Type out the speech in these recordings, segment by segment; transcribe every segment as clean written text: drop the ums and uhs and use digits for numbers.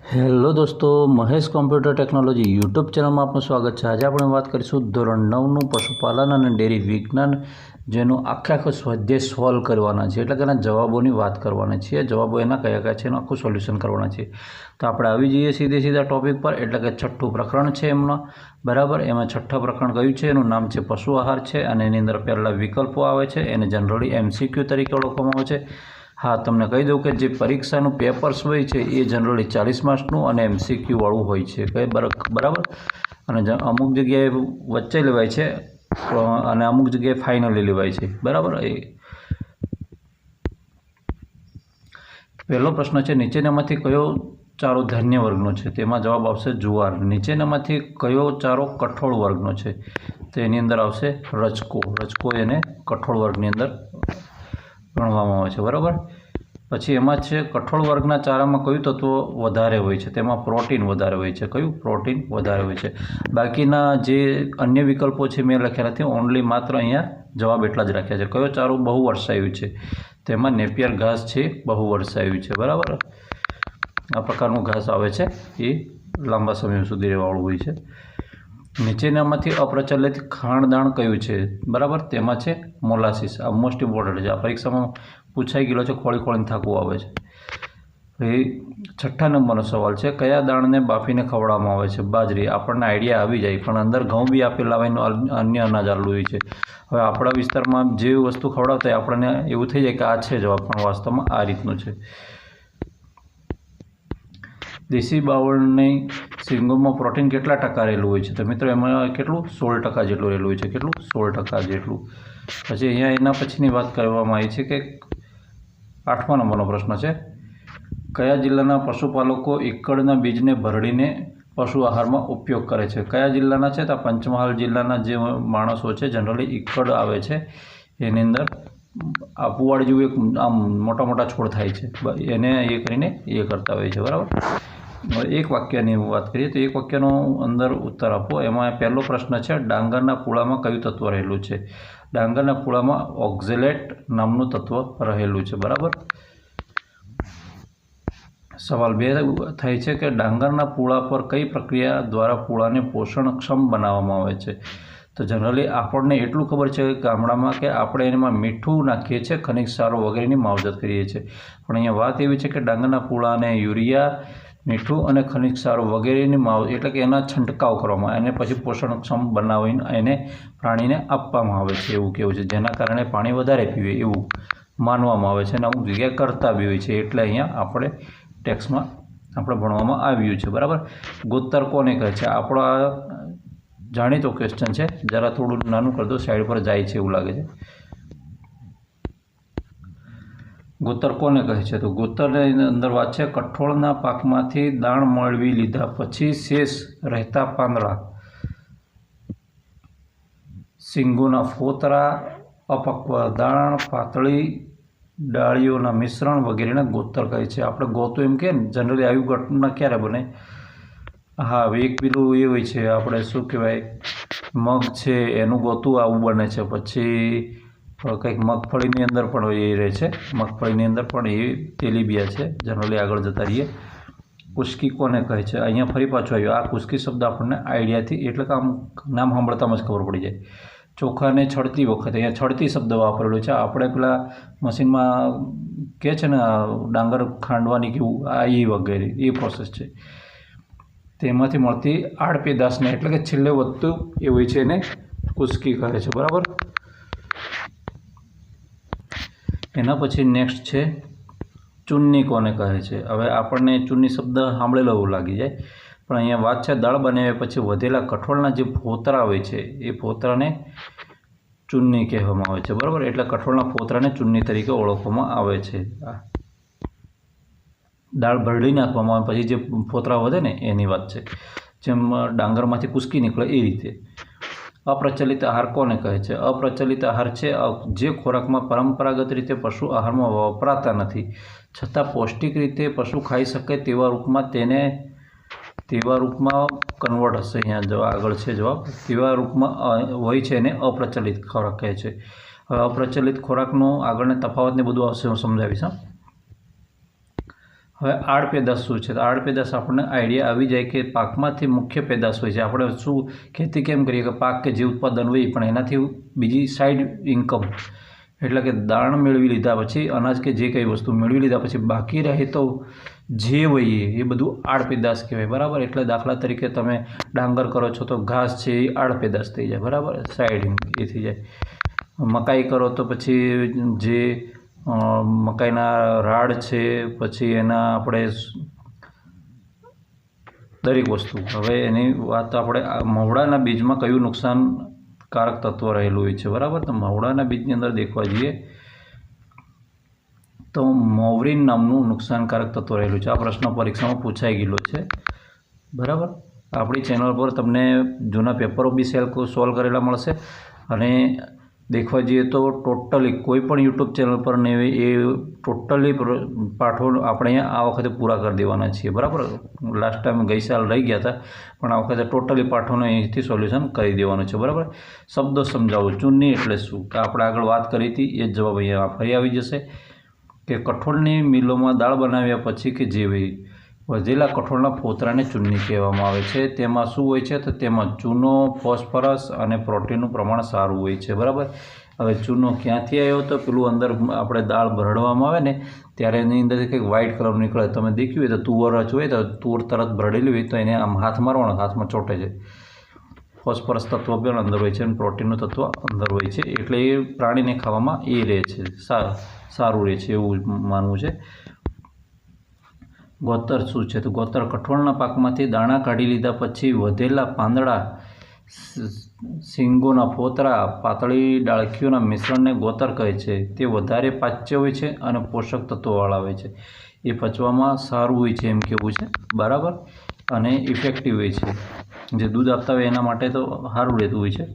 Hello દોસ્તો, Mahesh computer technology YouTube ચેનલમાં આપનું સ્વાગત છે। આજે આપણે વાત કરીશું ધોરણ 9નું પશુપાલન અને ડેરી વિજ્ઞાન, જેનું આખે સ્વાધ્યાય સોલ્વ કરવાના છે, એટલે કે એના જવાબોની વાત કરવાના છીએ। જવાબો એના કયા કયા છે એનું આખું સોલ્યુશન કરવાના છે। તો આપણે આવી જઈએ સીધા ટોપિક પર, એટલે કે છઠ્ઠું પ્રકરણ છે એમનો, બરાબર। એમાં છઠ્ઠા પ્રકરણ કયું છે, એનું નામ છે પશુ આહાર છે, અને એની અંદર પહેલા વિકલ્પો આવે છે, એને જનરલી MCQ તરીકે ઓળખવામાં આવે છે। हाँ, तमने कही दूँ कि जो परीक्षाનું पेपर्स હોય છે એ जनरली 40 मार्क्सનું અને MCQ વાળું હોય છે, કઈ બરાબર। અને અમુક જગ્યાએ વચ્ચે લેવાય છે અને અમુક જગ્યાએ ફાઇનલી લેવાય છે, બરાબર। એ પહેલો પ્રશ્ન છે, નીચેનામાંથી કયો ચારો ધાન્ય વર્ગનો છે? તેમાં જવાબ આવશે જુવાર। નીચેનામાંથી કયો ચારો કઠોળ વર્ગનો છે? તો એની અંદર આવશે રજકો। રજકો એને કઠોળ વર્ગની અંદર ગણવામાં આવે છે, બરાબર। પછી એમાં છે કઠોળ વર્ગના ચારામાં કયું તત્વ વધારે હોય છે? તેમાં પ્રોટીન વધારે હોય છે। કયું? પ્રોટીન વધારે હોય છે। બાકીના જે અન્ય વિકલ્પો છે મેં લખ્યા નથી, ઓનલી માત્ર અહીંયા જવાબ એટલા જ રાખ્યા છે। કયો ચારો બહુ વર્ષાયું છે? તેમાં નેપિયર ઘાસ છે, બહુ વર્ષાયું છે, બરાબર। આ પ્રકારનું ઘાસ આવે છે, એ લાંબા સમય સુધી રહેવાવાળું હોય છે। નીચેનામાંથી અપ્રચલિત ખાણદાણ કયું છે? બરાબર, તેમાં છે મોલાસીસ। આ મોસ્ટ ઇમ્પોર્ટન્ટ છે, આ પરીક્ષામાં પૂછાઈ ગયેલો છે, ખોળીને થાકવું આવે છે। એ છઠ્ઠા નંબરનો સવાલ છે, કયા દાણને બાફીને ખવડાવવામાં આવે છે? બાજરી। આપણને આઈડિયા આવી જાય, પણ અંદર ઘઉં બી આપેલા હોય, અન્ય અનાજ આવેલું હોય છે। હવે આપણા વિસ્તારમાં જે વસ્તુ ખવડાવતા હોય આપણને એવું થઈ જાય કે આ છે જવાબ, પણ વાસ્તવમાં આ રીતનું છે। દેશી બાવળની શીંગોમાં પ્રોટીન કેટલા ટકા રહેલું હોય છે? તો મિત્રો એમાં કેટલું? 16% જેટલું રહેલું હોય છે। કેટલું? 16% જેટલું। પછી અહીંયા એના પછીની વાત કરવામાં આવી છે કે 8મા નંબરનો પ્રશ્ન છે, કયા જિલ્લાના પશુપાલકો ઈક્કડના બીજને ભરડીને પશુ આહારમાં ઉપયોગ કરે છે? કયા જિલ્લાના છે? તો પંચમહાલ જિલ્લાના જે માણસો છે જનરલી ઈક્કડ આવે છે એની અંદર આ પુવાડ જેવું એક આમ મોટા મોટા છોડ થાય છે, એને એ કરીને એ કરતા હોય છે, બરાબર। એક વાક્યની વાત કરીએ તો એક વાક્યનો અંદર ઉત્તર આપો। એમાં પહેલો પ્રશ્ન છે, ડાંગરના પૂળામાં કયું તત્વ રહેલું છે? ડાંગરના પૂળામાં ઓક્ઝેલેટ નામનું તત્વ રહેલું છે, બરાબર। સવાલ 2 થાય છે કે ડાંગરના પૂળા પર કઈ પ્રક્રિયા દ્વારા પૂળાને પોષણક્ષમ બનાવવામાં આવે છે? તો જનરલી આપણને એટલું ખબર છે ગામડામાં કે આપણે એમાં મીઠું નાખીએ છીએ, ખનિજ ક્ષારો વગેરેની માવજત કરીએ છીએ, પણ અહીંયા વાત એવી છે કે ડાંગરના પૂળાને યુરિયા, મીઠું અને ખનિજ ક્ષારો વગેરેની એટલે કે એના છંટકાવ કરવામાં, એને પછી પોષણક્ષમ બનાવીને એને પ્રાણીને આપવામાં આવે છે, એવું કહેવું છે, જેના કારણે પાણી વધારે પીવે એવું માનવામાં આવે છે, અને અમુક જગ્યાએ કરતા બી હોય છે, એટલે અહીંયા આપણે ટેક્સમાં આપણે ભણવામાં આવ્યું છે, બરાબર। ગોતર કોને કહે છે? આપણો આ જાણીતો ક્વેશ્ચન છે, જરા થોડું નાનું કરી દો, સાઈડ પર જાય છે એવું લાગે છે। ગોતર કોને કહે છે? તો ગોતરની અંદર વાત છે, કઠોળના પાકમાંથી દાણ મેળવી લીધા પછી શેષ રહેતા પાંદડા, શીંગોના ફોતરા, અપક્વ દાણ, પાતળી ડાળીઓના મિશ્રણ વગેરેને ગોતર કહે છે। આપણે ગોતું એમ કે ને, જનરલી આવી ઘટના ક્યારે બને? હા, એક પેલું એ હોય છે, આપણે શું કહેવાય, મગ છે એનું ગોતું આવું બને છે, પછી કંઈક મગફળીની અંદર પણ એ રહે છે, મગફળીની અંદર પણ એ તેલીબિયા છે, જનરલી આગળ જતા રહીએ। કુસ્કી કોને કહે છે? અહીંયા ફરી પાછું આવ્યું, આ કુસ્કી શબ્દ આપણને આઈડિયાથી, એટલે કે આમ નામ સાંભળતામાં જ ખબર પડી જાય। ચોખાને છડતી વખતે, અહીંયા છડતી શબ્દ વાપરેલો છે, આપણે પેલા મશીનમાં કહે છે ને ડાંગર ખાંડવાની કેવું, આ એ વગેરે એ પ્રોસેસ છે, તેમાંથી મળતી આડ પેદાશને એટલે કે છેલ્લે વધતું એ હોય છે, એને કુસ્કી કહે છે, બરાબર। એના પછી નેક્સ્ટ છે, ચૂન્ની કોને કહે છે? હવે આપણને ચૂન્ની શબ્દ સાંભળેલો એવું લાગી જાય, પણ અહીંયા વાત છે, દાળ બનાવ્યા પછી વધેલા કઠોળના જે ફોતરા હોય છે એ ફોતરાને ચૂન્ની કહેવામાં આવે છે, બરાબર। એટલે કઠોળના ફોતરાને ચૂન્ની તરીકે ઓળખવામાં આવે છે। દાળ ભરડી નાખવામાં આવે પછી જે ફોતરા વધે ને એની વાત છે, જેમ ડાંગરમાંથી કુસ્કી નીકળે એ રીતે। અપ્રચલિત આહાર કોને કહે છે? અપ્રચલિત આહાર છે જે ખોરાકમાં પરંપરાગત રીતે પશુ આહારમાં વપરાતા નથી, છતાં પૌષ્ટિક રીતે પશુ ખાઈ શકે તેવા રૂપમાં કન્વર્ટ હશે, અહીંયા જવાબ આગળ છે જવાબ, તેવા રૂપમાં હોય છે, એને અપ્રચલિત ખોરાક કહે છે। હવે અપ્રચલિત ખોરાકનો આગળના તફાવતને બધું આવશે, હું સમજાવીશ। હવે આડ પેદાશ શું છે? તો આડ પેદાશ આપણને આઈડિયા આવી જાય કે પાકમાંથી મુખ્ય પેદાશ હોય છે. આપણે શું ખેતી કેમ કરીએ કે પાક કે જે ઉત્પાદન હોય પણ એનાથી બીજી સાઈડ ઇન્કમ, એટલે કે દાણ મેળવી લીધા પછી અનાજ કે જે કંઈ વસ્તુ મેળવી લીધા પછી બાકી રહે તો જે હોય એ બધું આડ પેદાશ કહેવાય, બરાબર. એટલે દાખલા તરીકે તમે ડાંગર કરો છો તો ઘાસ છે એ આડ પેદાશ થઈ જાય, બરાબર, સાઈડ એ થઈ જાય. મકાઈ કરો તો પછી જે મકાઈના રાડ છે, પછી એના આપણે દરેક વસ્તુ. હવે એની વાત આપણે મવડાના બીજમાં કયું નુકસાનકારક તત્વ રહેલું હોય છે, બરાબર. તો મવડાના બીજની અંદર દેખવા જઈએ તો મોવરીન નામનું નુકસાનકારક તત્વ રહેલું છે. આ પ્રશ્ન પરીક્ષામાં પૂછાઈ ગયેલો છે, બરાબર. આપણી ચેનલ પર તમને જૂના પેપરો બી સોલ્વ કરેલા મળશે, અને દેખવા જઈએ તો ટોટલી કોઈ પણ યુટ્યુબ ચેનલ પર નહીં હોય એ ટોટલી પાઠો આપણે અહીંયા આ વખતે પૂરા કરી દેવાના છીએ, બરાબર. લાસ્ટ ટાઈમ ગઈ સાલ રહી ગયા હતા, પણ આ વખતે ટોટલી પાઠોને અહીંથી સોલ્યુશન કરી દેવાનું છે, બરાબર. શબ્દો સમજાવું. ચૂની એટલે શું? કે આપણે આગળ વાત કરી હતી એ જ જવાબ અહીંયા ફરી આવી જશે કે કઠોળની મિલોમાં દાળ બનાવ્યા પછી કે જે વધેલા કઠોળના ફોતરાને ચૂની કહેવામાં આવે છે. તેમાં શું હોય છે? તો તેમાં ચૂનો, ફોસ્ફરસ અને પ્રોટીનનું પ્રમાણ સારું હોય છે, બરાબર. હવે ચૂનો ક્યાંથી આવ્યો? તો પેલું અંદર આપણે દાળ ભરડવામાં આવે ને ત્યારે એની અંદરથી કંઈક વ્હાઇટ કલર નીકળે. તમે દેખ્યું હોય તો તુવર હોય તો તુવર તરત ભરડેલી હોય તો એને આમ હાથ મારવાનો, હાથમાં ચોંટે છે. ફોસ્ફરસ તત્વ પણ અંદર હોય છે અને પ્રોટીનનું તત્વ અંદર હોય છે, એટલે એ પ્રાણીને ખાવામાં એ રહે છે, સારું રહે છે એવું માનવું છે. ગોતર શું છે? તો ગોતર કઠોળના પાકમાંથી દાણા કાઢી લીધા પછી વધેલા પાંદડા, શીંગોના ફોતરા, પાતળી ડાળખીઓના મિશ્રણને ગોતર કહે છે. તે વધારે પાચ્ય હોય છે અને પોષક તત્વોવાળા હોય છે. એ પચવામાં સારું હોય છે એમ કહેવું છે, બરાબર, અને ઇફેક્ટિવ હોય છે. જે દૂધ આપતા હોય એના માટે તો સારું રહેતું હોય છે.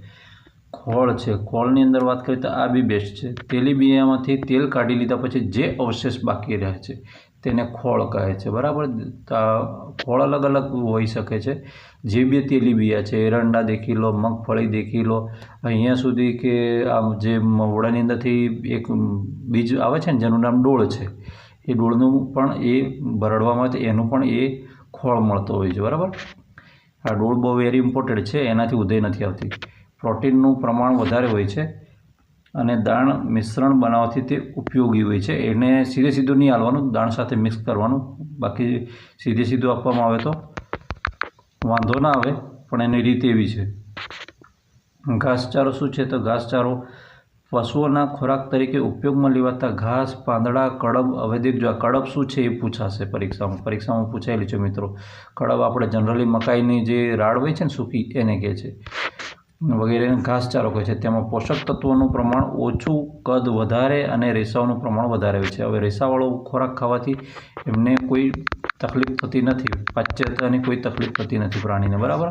ખોળ છે. ખોળની અંદર વાત કરીએ તો આ બી બેસ્ટ છે. તેલીબિયાંમાંથી તેલ કાઢી લીધા પછી જે અવશેષ બાકી રહે છે તેને ખોળ કહે છે, બરાબર. ખોળ અલગ અલગ હોઈ શકે છે. જે બે તેલીબિયાં છે, એરંડા દેખી લો, મગફળી દેખી લો, અહીંયા સુધી કે આમ જે મવડાની અંદરથી એક બીજ આવે છે ને જેનું નામ ડોળ છે, એ ડોળનું પણ એ ભરડવામાં આવે એનું પણ એ ખોળ મળતો હોય છે, બરાબર. આ ડોળ બહુ વેરી ઇમ્પોર્ટન્ટ છે, એનાથી ઉધઈ નથી આવતી. પ્રોટીનનું પ્રમાણ વધારે હોય છે અને દાણ મિશ્રણ બનાવવાથી તે ઉપયોગી હોય છે. એને સીધું નહીં હાલવાનું, દાણ સાથે મિક્સ કરવાનું, બાકી સીધું આપવામાં આવે તો વાંધો ના આવે, પણ એની રીત એવી છે. ઘાસચારો શું છે? તો ઘાસચારો પશુઓના ખોરાક તરીકે ઉપયોગમાં લેવાતા ઘાસ, પાંદડા, કડબ. હવે દેખજો આ કડબ શું છે એ પૂછાશે પરીક્ષામાં પૂછાયેલી છે મિત્રો. કડબ આપણે જનરલી મકાઈની જે રાડ હોય છે ને સૂકી એને કહે છે, વગેરે ઘાસચારો કહે છે. તેમાં પોષક તત્વોનું પ્રમાણ ઓછું, કદ વધારે અને રેસાઓનું પ્રમાણ વધારે હોય છે. હવે રેસાવાળો ખોરાક ખાવાથી એમને કોઈ તકલીફ થતી નથી, પાચ્યતાની કોઈ તકલીફ થતી નથી પ્રાણીને, બરાબર.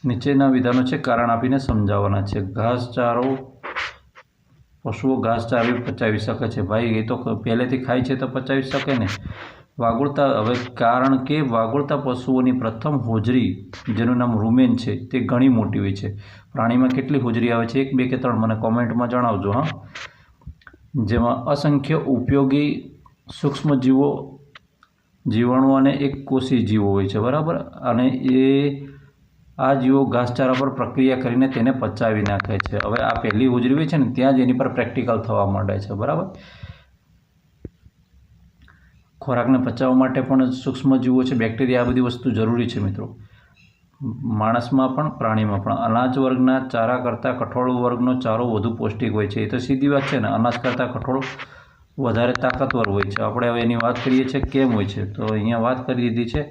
નીચેના વિધાનો છે કારણ આપીને સમજાવવાના છે. ઘાસચારો, પશુઓ ઘાસચારો પચાવી શકે છે. ભાઈ એ તો પહેલેથી ખાય છે તો પચાવી શકે ને. વાગોળતા, હવે કારણ કે વાગોળતા પશુઓની પ્રથમ હોજરી જેનું નામ રૂમેન છે તે ઘણી મોટી હોય છે. પ્રાણીમાં કેટલી હોજરી આવે છે? 1, 2 કે 3 મને કોમેન્ટમાં જણાવજો. હા, જેમાં અસંખ્ય ઉપયોગી સૂક્ષ્મજીવો, જીવાણુ અને એક કોષી જીવો હોય છે, બરાબર. અને આ જીવો ઘાસચારા પર પ્રક્રિયા કરીને તેને પચાવી નાખે છે. હવે આ પહેલી હોજરી હોય છે ને ત્યાં જ એની પર પ્રેક્ટિકલ થવા માંડે છે, બરાબર. ખોરાકને પચાવવા માટે પણ સૂક્ષ્મજીવો છે, બેક્ટેરિયા, આ બધી વસ્તુ જરૂરી છે મિત્રો, માણસમાં પણ પ્રાણીમાં પણ. અનાજ વર્ગના ચારા કરતાં કઠોળ વર્ગનો ચારો વધુ પૌષ્ટિક હોય છે. એ તો સીધી વાત છે ને, અનાજ કરતાં કઠોળ વધારે તાકાતવર હોય છે. આપણે હવે એની વાત કરીએ છીએ કેમ હોય છે, તો અહીંયા વાત કરી દીધી છે.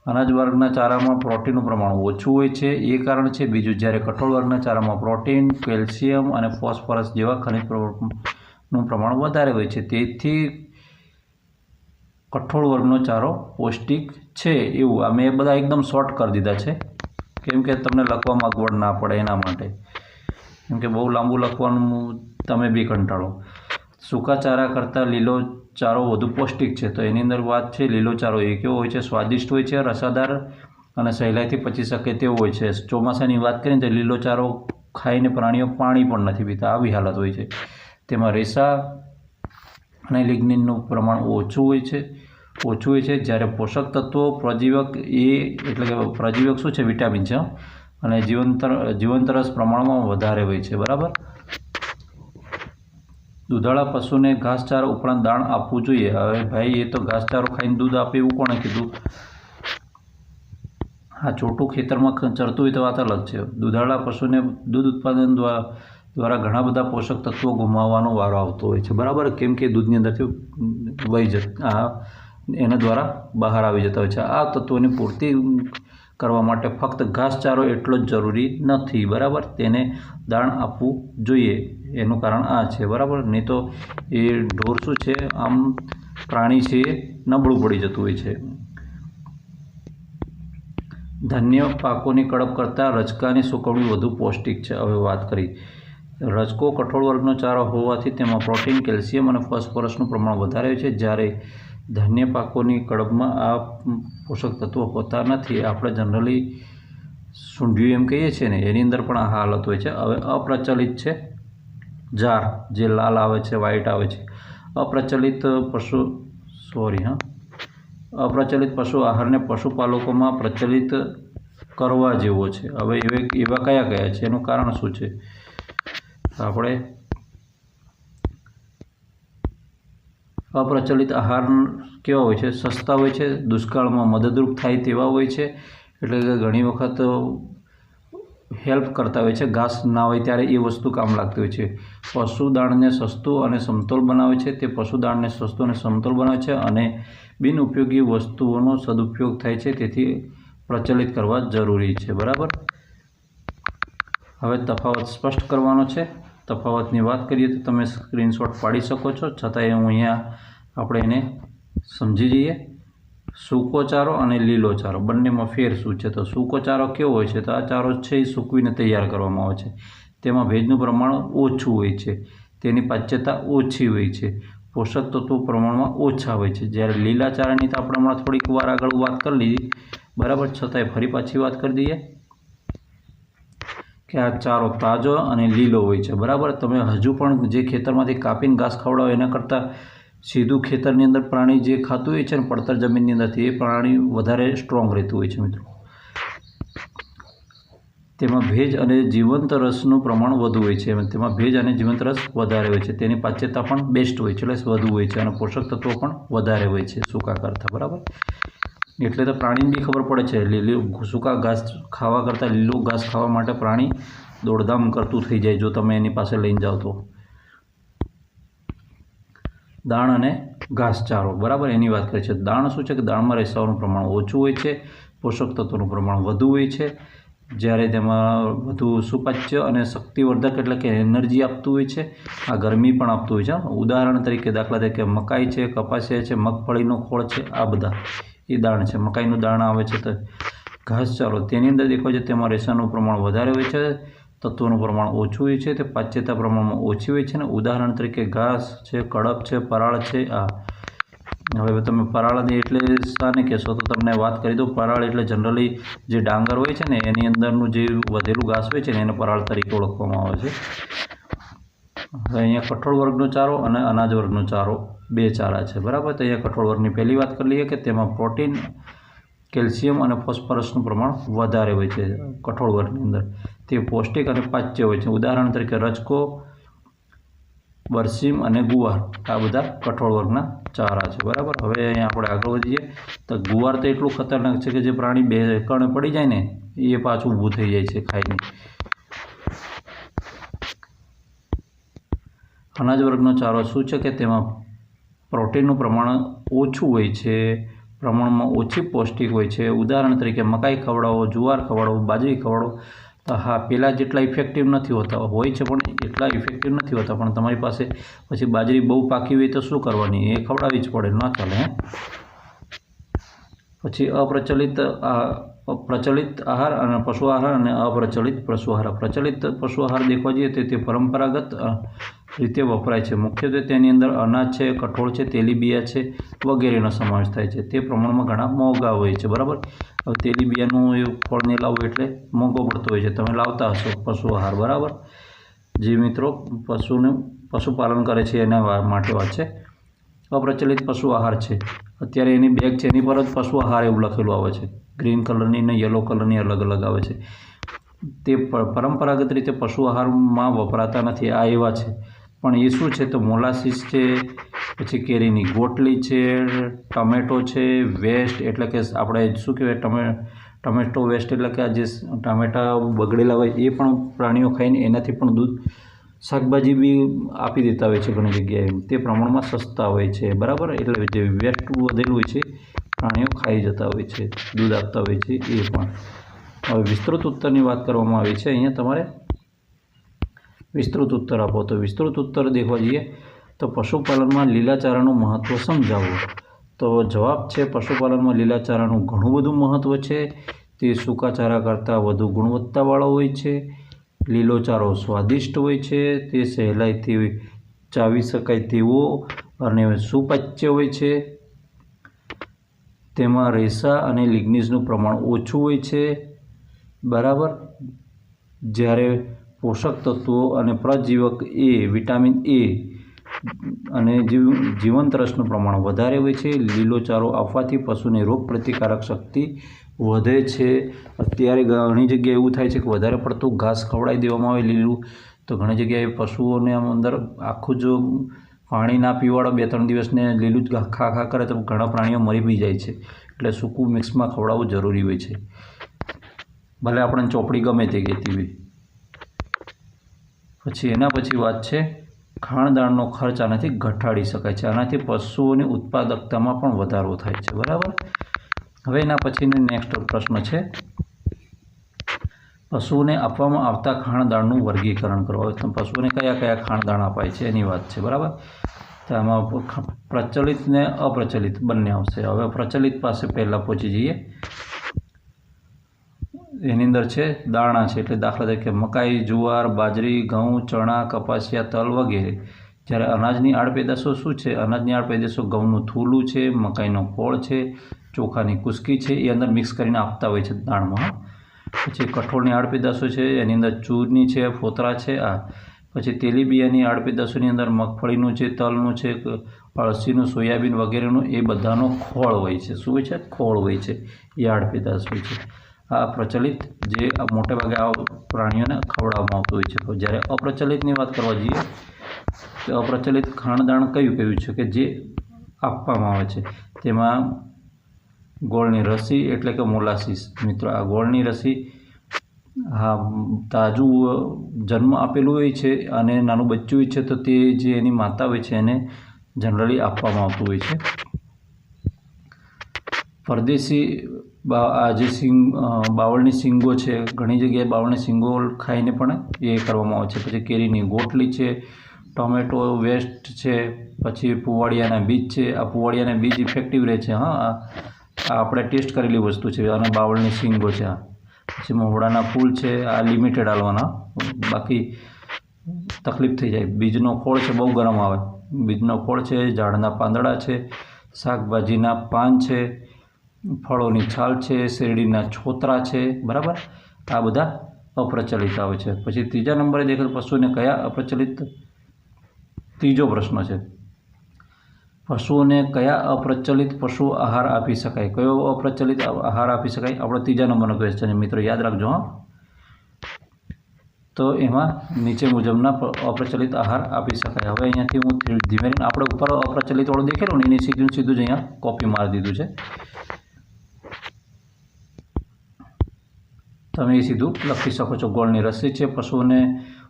અનાજ વર્ગના ચારામાં પ્રોટીનનું પ્રમાણ ઓછું હોય છે એ કારણ છે. બીજું, જ્યારે કઠોળ વર્ગના ચારામાં પ્રોટીન, કેલ્શિયમ અને ફોસ્ફરસ જેવા ખનિજનું પ્રમાણ વધારે હોય છે, તેથી કઠોળ વર્ગનો ચારો પૌષ્ટિક છે. એવું અમે એ બધા એકદમ શોર્ટ કરી દીધા છે, કેમ કે તમને લખવામાં અગવડ ના પડે એના માટે, કેમ કે બહુ લાંબુ લખવાનું તમે બી કંટાળો. સૂકા ચારા કરતાં લીલો ચારો વધુ પૌષ્ટિક છે. તો એની અંદર વાત છે લીલો ચારો એ કેવો હોય છે? સ્વાદિષ્ટ હોય છે, રસાદાર અને સહેલાઈથી પચી શકે તેવો હોય છે. ચોમાસાની વાત કરીએ તો લીલો ચારો ખાઈને પ્રાણીઓ પાણી પણ નથી પીતા, આવી હાલત હોય છે. તેમાં રેસા અને લિગ્નિનનું પ્રમાણ ઓછું હોય છે જ્યારે પોષક તત્વો પ્રજીવક એ એટલે કે પ્રજીવક શું છે, વિટામિન છે, અને જીવંતરસ પ્રમાણમાં વધારે હોય છે, બરાબર। દૂધાળા પશુને ઘાસચારો ઉપરાંત દાણ આપવું જોઈએ। હવે ભાઈ, એ તો ઘાસચારો ખાઈને દૂધ આપે એવું કોણે કીધું? હા, ચોટું ખેતરમાં ચરતું હોય તો વાત અલગ છે। દૂધાળા પશુને દૂધ ઉત્પાદન દ્વારા ઘણા બધા પોષક તત્વો ગુમાવવાનો વારો આવતો હોય છે, બરાબર, કેમ કે દૂધની અંદરથી એના દ્વારા બહાર આવી જતા હોય છે। આ તત્વોની પૂર્તિ કરવા માટે ફક્ત ઘાસચારો એટલો જ જરૂરી નથી, બરાબર। તેને દાણ આપવું જોઈએ, એનું કારણ આ છે, બરાબર। નહીં તો એ ઢોર શું છે, આમ પ્રાણી છે, એ નબળું પડી જતું હોય છે। ધાન્ય પાકોની કડપ કરતાં રજકાની સૂકવણી વધુ પૌષ્ટિક છે। હવે વાત કરી, રજકો કઠોળ વર્ગનો ચારો હોવાથી તેમાં પ્રોટીન, કેલ્શિયમ અને ફોસ્ફરસનું પ્રમાણ વધારે હોય છે, જ્યારે ધાન્ય પાકોની કડબમાં આ પોષક તત્વો હોતા નથી। આપણે જનરલી સૂંઢિયું એમ કહીએ છીએ ને, એની અંદર પણ આ હાલત હોય છે। હવે અપ્રચલિત છે જાર, જે લાલ આવે છે, વ્હાઇટ આવે છે, અપ્રચલિત પશુ આહારને પશુપાલકોમાં પ્રચલિત કરવા જેવો છે। હવે એવા કયા છે, એનું કારણ શું છે? આપણે અપ્રચલિત આહાર કેવા હોય છે? સસ્તા હોય છે, દુષ્કાળમાં મદદરૂપ થાય તેવા હોય છે, એટલે કે ઘણી વખત હેલ્પ કરતા હોય છે, ઘાસ ના હોય ત્યારે એ વસ્તુ કામ લાગતી હોય છે। પશુદાણને સસ્તું અને સમતોલ બનાવે છે, તે પશુદાણને સસ્તું અને સમતોલ બનાવે છે, અને બિનઉપયોગી વસ્તુઓનો સદુપયોગ થાય છે, તેથી પ્રચલિત કરવા જરૂરી છે, બરાબર। હવે તફાવત સ્પષ્ટ કરવાનો છે। તફાવતની વાત કરીએ તો તમે સ્ક્રીનશોટ પાડી શકો છો, છતાંય હું અહીંયા આપણે એને સમજી જઈએ। સૂકો ચારો અને લીલો ચારો બંનેમાં ફેર શું છે? તો સૂકો ચારો કેવો હોય છે? તો આ ચારો છે એ સૂકવીને તૈયાર કરવામાં આવે છે, તેમાં ભેજનું પ્રમાણ ઓછું હોય છે, તેની પાચ્યતા ઓછી હોય છે, પોષક તત્વો પ્રમાણમાં ઓછા હોય છે। જ્યારે લીલા ચારાની તો આપણે હમણાં થોડીક વાર આગળ વાત કરી લીધી, બરાબર, છતાંય ફરી પાછી વાત કરી દઈએ કે આ ચારો તાજો અને લીલો હોય છે, બરાબર। તમે હજુ પણ જે ખેતરમાંથી કાપીને ઘાસ ખવડાવો એના કરતાં સીધું ખેતરની અંદર પ્રાણી જે ખાતું હોય છે ને, પડતર જમીનની અંદરથી, એ પ્રાણી વધારે સ્ટ્રોંગ રહેતું હોય છે, મિત્રો। તેમાં ભેજ અને જીવંત રસનું પ્રમાણ વધુ હોય છે, તેમાં ભેજ અને જીવંત રસ વધારે હોય છે, તેની પાચ્યતા પણ બેસ્ટ હોય છે, એટલે વધુ હોય છે, અને પોષક તત્વો પણ વધારે હોય છે સૂકા કરતાં, બરાબર। એટલે તો પ્રાણીને બી ખબર પડે છે, સૂકા ઘાસ ખાવા કરતાં લીલું ઘાસ ખાવા માટે પ્રાણી દોડધામ કરતું થઈ જાય જો તમે એની પાસે લઈને જાઓ તો। દાણ અને ઘાસચારો, બરાબર, એની વાત કરી છે। દાણ શું છે કે દાણમાં રેસાઓનું પ્રમાણ ઓછું હોય છે, પોષક તત્વોનું પ્રમાણ વધુ હોય છે, જ્યારે તેમાં વધુ સુપાચ્ય અને શક્તિવર્ધક એટલે કે એનર્જી આપતું હોય છે, આ ગરમી પણ આપતું હોય છે। ઉદાહરણ તરીકે, દાખલા તરીકે મકાઈ છે, કપાસિયા છે, મગફળીનો ખોળ છે, આ બધા એ દાણ છે। મકાઈનું દાણ આવે છે તો ઘાસચારો, તેની અંદર દેખાય છે તેમાં રેસાનું પ્રમાણ વધારે હોય છે, તત્વોનું પ્રમાણ ઓછું હોય છે, તે પાચ્યતા પ્રમાણમાં ઓછી હોય છે, ને ઉદાહરણ તરીકે ઘાસ છે, કડપ છે, પરાળ છે। હવે તમે પરાળની એટલે શાને કહેશો? તો તમને વાત કરી દઉં, પરાળ એટલે જનરલી જે ડાંગર હોય છે ને, એની અંદરનું જે વધેલું ઘાસ હોય છે ને, એને પરાળ તરીકે ઓળખવામાં આવે છે। હવે અહીંયા કઠોળ વર્ગનો ચારો અને અનાજ વર્ગનો ચારો, બે ચારા છે, બરાબર। તો અહીંયા કઠોળ વર્ગની પહેલી વાત કરી લઈએ કે તેમાં પ્રોટીન, કેલ્શિયમ અને ફોસ્ફરસનું પ્રમાણ વધારે હોય છે કઠોળ વર્ગની અંદર, તે પૌષ્ટિક અને પાચ્ય હોય છે। ઉદાહરણ તરીકે રજકો, બરસીમ અને ગુવાર, આ બધા કઠોળ વર્ગના ચારા છે, બરાબર। હવે અહીંયા આપણે આગળ વધીએ તો ગુવાર તો એટલું ખતરનાક છે કે જે પ્રાણી બે કણે પડી જાય ને, એ પાછું ઊભું થઈ જાય છે ખાઈને। અનાજ વર્ગનો ચારો શું છે કે તેમાં પ્રોટીનનું પ્રમાણ ઓછું હોય છે, પ્રમાણમાં ઓછી પૌષ્ટિક હોય છે। ઉદાહરણ તરીકે મકાઈ ખવડાવો, જુવાર ખવડાવો, બાજરી ખવડાવો, તો હા, પહેલાં જેટલા ઇફેક્ટિવ નથી હોતા, હોય છે પણ એટલા ઇફેક્ટિવ નથી હોતા, પણ તમારી પાસે પછી બાજરી બહુ પાકી હોય તો શું કરવાની? એ ખવડાવવી જ પડે, ના ચાલે, હે। પછી પ્રચલિત આહાર અને પશુ આહાર અને અપ્રચલિત પશુ આહાર। પ્રચલિત પશુ આહાર દેખવા જઈએ તો તે પરંપરાગત રીતે વપરાય છે, મુખ્યત્વે તેની અંદર અનાજ છે, કઠોળ છે, તેલીબિયા છે વગેરેનો સમાવેશ થાય છે, તે પ્રમાણમાં ઘણા મોંઘા હોય છે, બરાબર। હવે તેલીબિયાનું એ ફળને લાવવું એટલે મોંઘો પડતો હોય છે, તમે લાવતા હશો પશુ આહાર, બરાબર। જે મિત્રો પશુપાલન કરે છે એના માટે વાત છે। અપ્રચલિત પશુ આહાર છે, અત્યારે એની બેગ છે એની પર જ પશુ આહાર એવું લખેલું આવે છે, ગ્રીન કલરની ને યલો કલરની અલગ અલગ આવે છે. તે પરંપરાગત રીતે પશુ આહારમાં વપરાતા નથી. આ એવા છે, પણ એ શું છે તો મોલાસીસ છે, પછી કેરીની ગોટલી છે, ટમેટો છે, વેસ્ટ એટલે કે આપણે શું કહેવાય ટમેટો વેસ્ટ એટલે કે આ જે ટામેટા બગડેલા હોય એ પણ પ્રાણીઓ ખાઈને એનાથી પણ દૂધ, શાકભાજી બી આપી દેતા હોય છે ઘણી જગ્યાએ. તે પ્રમાણમાં સસ્તા હોય છે, બરાબર. એટલે જે વેસ્ટ વધેલું હોય છે પ્રાણીઓ ખાઈ જતા હોય છે, દૂધ આપતા હોય છે એ પણ. હવે વિસ્તૃત ઉત્તરની વાત કરવામાં આવી છે. અહીંયા તમારે વિસ્તૃત ઉત્તર આપો. તો વિસ્તૃત ઉત્તર દેખવા જઈએ તો પશુપાલનમાં લીલા ચારાનું મહત્ત્વ સમજાવો. તો જવાબ છે પશુપાલનમાં લીલા ચારાનું ઘણું બધું મહત્ત્વ છે. તે સૂકા ચારા કરતાં વધુ ગુણવત્તાવાળો હોય છે. લીલો ચારો સ્વાદિષ્ટ હોય છે. તે સહેલાઈથી ચાવી શકાય તેવો અને સુપાચ્ય હોય છે. તેમાં રેસા અને લિગ્નિનનું પ્રમાણ ઓછું હોય છે, બરાબર. જ્યારે પોષક તત્વો અને પ્રજીવક વિટામિન એ અને જીવંત રસનું પ્રમાણ વધારે હોય છે. લીલો ચારો આપવાથી પશુની રોગ પ્રતિકારક શક્તિ વધે છે. અત્યારે ઘણી જગ્યાએ એવું થાય છે કે વધારે પડતું ઘાસ ખવડાવી દેવામાં આવે લીલું, તો ઘણી જગ્યાએ પશુઓને આમ અંદર આખું જો પાણી ના પીવાડો 2-3 દિવસને લીલું જ ખા કરે તો ઘણા પ્રાણીઓ મરી બી જાય છે. એટલે સૂકું મિક્સમાં ખવડાવવું જરૂરી હોય છે, ભલે આપણને ચોપડી ગમે તે કહેતી હોય. પછી એના પછી વાત છે ખાણદાણનો ખર્ચ આનાથી ઘટાડી શકાય છે. આનાથી પશુઓની ઉત્પાદકતામાં પણ વધારો થાય છે, બરાબર. હવે એના પછીનો નેક્સ્ટ પ્રશ્ન છે પશુઓને આપવામાં આવતા ખાણદાણનું વર્ગીકરણ કરો. પશુઓને કયા કયા ખાણદાણ અપાય છે એની વાત છે, બરાબર. તો આમાં પ્રચલિત ને અપ્રચલિત બંને આવશે. હવે પ્રચલિત પાસે પહેલાં પહોંચી જઈએ. એની અંદર છે દાણા છે, એટલે દાખલા તરીકે મકાઈ, જુવાર, બાજરી, ઘઉં, ચણા, કપાસિયા, તલ વગેરે. જ્યારે અનાજની આડપેદાશો શું છે? અનાજની આડપેદાશો ઘઉંનું થૂલું છે, મકાઈનો ખોળ છે, ચોખાની કુસ્કી છે, એ અંદર મિક્સ કરીને આપતા હોય છે દાણમાં. પછી કઠોળની આડપેદાશો છે, એની અંદર ચૂરની છે, ફોતરા છે. પછી તેલીબિયાની આડપેદાશોની અંદર મગફળીનું છે, તલનું છે, અળસીનું, સોયાબીન વગેરેનું એ બધાનો ખોળ હોય છે. શું હોય છે? ખોળ હોય છે, એ આડપેદાશ હોય છે. આ પ્રચલિત જે મોટેભાગે આ પ્રાણીઓને ખવડાવવામાં આવતું હોય છે. તો જ્યારે અપ્રચલિતની વાત કરવા જઈએ તો અપ્રચલિત ખાણદાણ કયું છે કે જે આપવામાં આવે છે? તેમાં ગોળની રસી એટલે કે મોલાસીસ. મિત્રો, આ ગોળની રસી તાજું જન્મ આપેલું હોય છે અને નાનું બચ્ચું હોય છે, તો તે જે એની માતા હોય છે એને જનરલી આપવામાં આવતું હોય છે. પરદેશી આ જે બાવળની શીંગો છે, ઘણી જગ્યાએ બાવળની શીંગો ખાઈને પણ એ કરવામાં આવે છે. પછી કેરીની ગોટલી છે, ટોમેટો વેસ્ટ છે, પછી પુવાડિયાના બીજ છે. આ પુવાડિયાના બીજ ઇફેક્ટિવ રહે છે. આ આપણે ટેસ્ટ કરેલી વસ્તુ છે. અને બાવળની શીંગો છે. પછી મહુડાના ફૂલ છે, આ લિમિટેડ હાલવાના, બાકી તકલીફ થઈ જાય. બીજનો ખોળ છે, બહુ ગરમ આવે. બીજનો ખોળ છે, ઝાડના પાંદડા છે, શાકભાજીના પાન છે, ફળોની છાલ છે, શેરડીના છોતરા છે, બરાબર. આ બધા અપ્રચલિત આવે છે. પછી ત્રીજા નંબરે દેખો પશુઓને કયા અપ્રચલિત, ત્રીજો પ્રશ્ન છે પશુઓને કયા અપ્રચલિત પશુ આહાર આપી શકાય? કયો અપ્રચલિત આહાર આપી શકાય? આપણો ત્રીજા નંબરનો ક્વેશ્ચન છે, મિત્રો, યાદ રાખજો. તો એમાં નીચે મુજબના અપ્રચલિત આહાર આપી શકાય. હવે અહીંયાથી હું ધીમે ધીમે આપણે ઉપર અપ્રચલિત વાળું દેખેલું ને એની સીધું જ અહીંયા કોપી મારી દીધું છે. તમે એ સીધું લખી શકો છો. ગોળની રસી છે, પશુઓને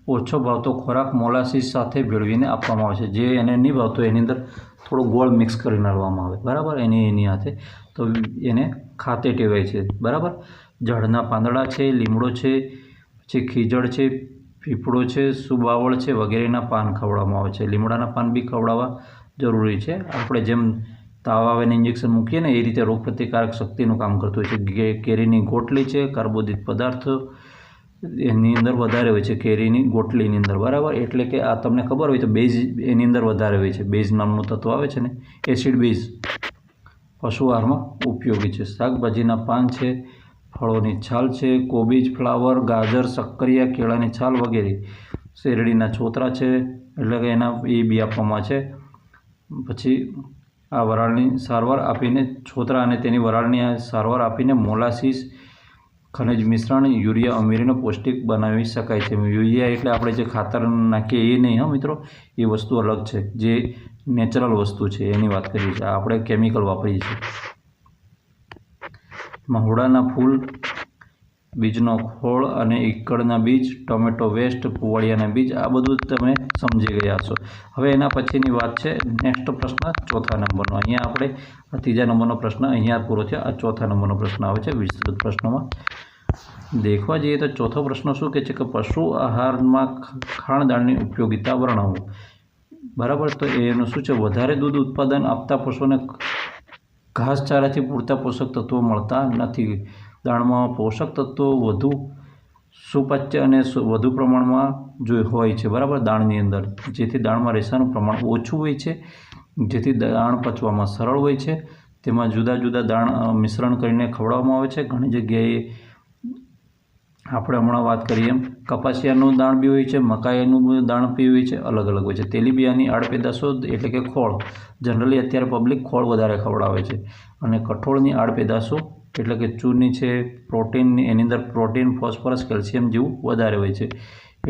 ઓછો ભાવતો ખોરાક મોલાસીસ સાથે ભેળવીને આપવામાં આવે છે. જે એને નહીં ભાવતો એની અંદર થોડો ગોળ મિક્સ કરીને નાખવામાં આવે, બરાબર, એની હાથે, તો એને ખાતે ટેવાય છે, બરાબર. ઝાડના પાંદડા છે, લીમડો છે, પછી ખીજડ છે, પીપળો છે, સુબાવળ છે વગેરેના પાન ખવડાવવામાં આવે છે. લીમડાના પાન બી ખવડાવવા જરૂરી છે. આપણે જેમ તાવ આવે ને ઇન્જેક્શન મૂકીએ ને એ રીતે રોગપ્રતિકારક શક્તિનું કામ કરતું હોય છે. કેરીની ગોટલી છે, કાર્બોદિત પદાર્થો એની અંદર વધારે હોય છે કેરીની ગોટલીની અંદર, બરાબર. એટલે કે આ તમને ખબર હોય તો બેઝ એની અંદર વધારે હોય છે. બેઝ નામનું તત્વ આવે છે ને, એસિડ બેઝ પશુ આહારમાં ઉપયોગી છે. શાકભાજીના પાન છે, ફળોની છાલ છે, કોબીજ, ફ્લાવર, ગાજર, શક્કરિયા, કેળાની છાલ વગેરે. શેરડીના છોતરા છે, એટલે કે એના એ બી આપવામાં છે. પછી આ વરાળની સારવાર આપીને છોતરા અને તેની વરાળની સારવાર આપીને મોલાસીસ ખનિજ મિશ્રણ યુરિયા ઉમેરીને પૌષ્ટિક બનાવી શકાય છે. યુરિયા એટલે આપણે જે ખાતર નાખીએ એ નહીં, હા મિત્રો, એ વસ્તુ અલગ છે, જે નેચરલ વસ્તુ છે એની વાત કરીએ છીએ. આપણે કેમિકલ વાપરીએ છીએ. મહુડાના ફૂલ, બીજનો ખોળ અને ઈકળના બીજ, ટોમેટો વેસ્ટ, પુવાડિયાના બીજ, આ બધું તમે સમજી ગયા છો. હવે એના પછીની વાત છે નેક્સ્ટ પ્રશ્ન 4થા નંબરનો. અહીંયા આપણે 3જા નંબરનો પ્રશ્ન અહીંયા પૂરો થયો. આ 4થા નંબરનો પ્રશ્ન આવે છે વિસ્તૃત પ્રશ્નમાં. દેખવા જઈએ તો 4થો પ્રશ્ન શું કહે છે કે પશુ આહારમાં ખાણદાણની ઉપયોગિતા વર્ણવો. બરાબર, તો એનું શું છે, વધારે દૂધ ઉત્પાદન આપતા પશુઓને ઘાસચારાથી પૂરતા પોષક તત્વો મળતા નથી. દાણમાં પોષક તત્વો વધુ સુપાચ્ય અને વધુ પ્રમાણમાં હોય છે. બરાબર, દાણની અંદર, જેથી દાણમાં રેસાનું પ્રમાણ ઓછું હોય છે, જેથી દાણ પચવામાં સરળ હોય છે. તેમાં જુદા જુદા દાણ મિશ્રણ કરીને ખવડાવવામાં આવે છે. ઘણી જગ્યાએ આપણે હમણાં વાત કરીએ એમ કપાસિયાનું દાણ બી હોય છે, મકાઈનું દાણ બી હોય છે, અલગ અલગ હોય છે. તેલીબિયાની આડપેદાશો એટલે કે ખોળ, જનરલી અત્યારે પબ્લિક ખોળ વધારે ખવડાવે છે. અને કઠોળની આડપેદાશો એટલે કે ચૂની છે, પ્રોટીનની, એની અંદર પ્રોટીન, ફોસ્ફરસ, કેલ્શિયમ જેવું વધારે હોય છે,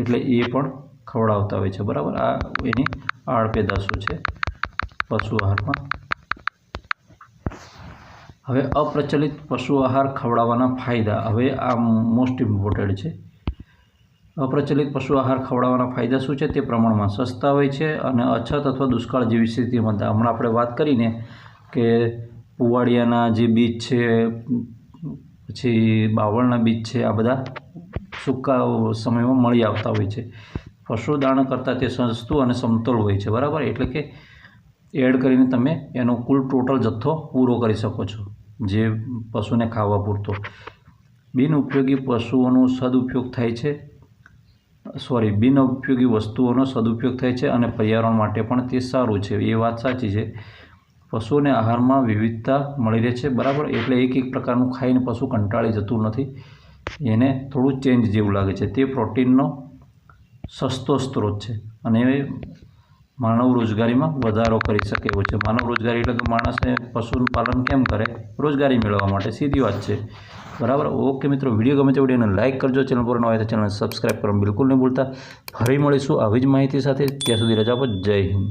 એટલે એ પણ ખવડાવતા હોય છે. બરાબર, આ એની આડપેદાશો છે પશુ આહારમાં. હવે અપ્રચલિત પશુ આહાર ખવડાવવાના ફાયદા. હવે આ મોસ્ટ ઇમ્પોર્ટન્ટ છે. અપ્રચલિત પશુ આહાર ખવડાવવાના ફાયદા શું છે? તે પ્રમાણમાં સસ્તા હોય છે અને અછત અથવા દુષ્કાળ જેવી સ્થિતિમાં, હમણાં આપણે વાત કરીને કે પુવાડિયાના જે બીજ છે, પછી બાવળના બીજ છે, આ બધા સૂકા સમયમાં મળી આવતા હોય છે. પશુ દાણ કરતાં તે સસ્તું અને સમતોલ હોય છે. બરાબર, એટલે કે એડ કરીને તમે એનો કુલ ટોટલ જથ્થો પૂરો કરી શકો છો, જે પશુને ખાવા પૂરતો. બિનઉપયોગી પશુઓનો સદુપયોગ થાય છે, બિનઉપયોગી વસ્તુઓનો સદુપયોગ થાય છે અને પર્યાવરણ માટે પણ તે સારું છે. એ વાત સાચી છે. પશુઓને આહારમાં વિવિધતા મળી રહે છે. બરાબર, એટલે એક પ્રકારનું ખાઈને પશુ કંટાળી જતું નથી, એને થોડું ચેન્જ જેવું લાગે છે. તે પ્રોટીનનો સસ્તો સ્ત્રોત છે અને માનવ રોજગારીમાં વધારો કરી શકે એવો છે. માનવ રોજગારી એટલે કે માણસને પશુનું પાલન કેમ કરે? રોજગારી મેળવવા માટે. સીધી વાત છે. બરાબર, ઓકે મિત્રો, વિડીયો ગમે તો વિડીયોને લાઇક કરજો. ચેનલ પર ન હોય તો ચેનલને સબસ્ક્રાઈબ કરવાનું બિલકુલ નહીં ભૂલતા. ફરી મળીશું આવી જ માહિતી સાથે. ત્યાં સુધી રજા આપો. જય હિન્દ.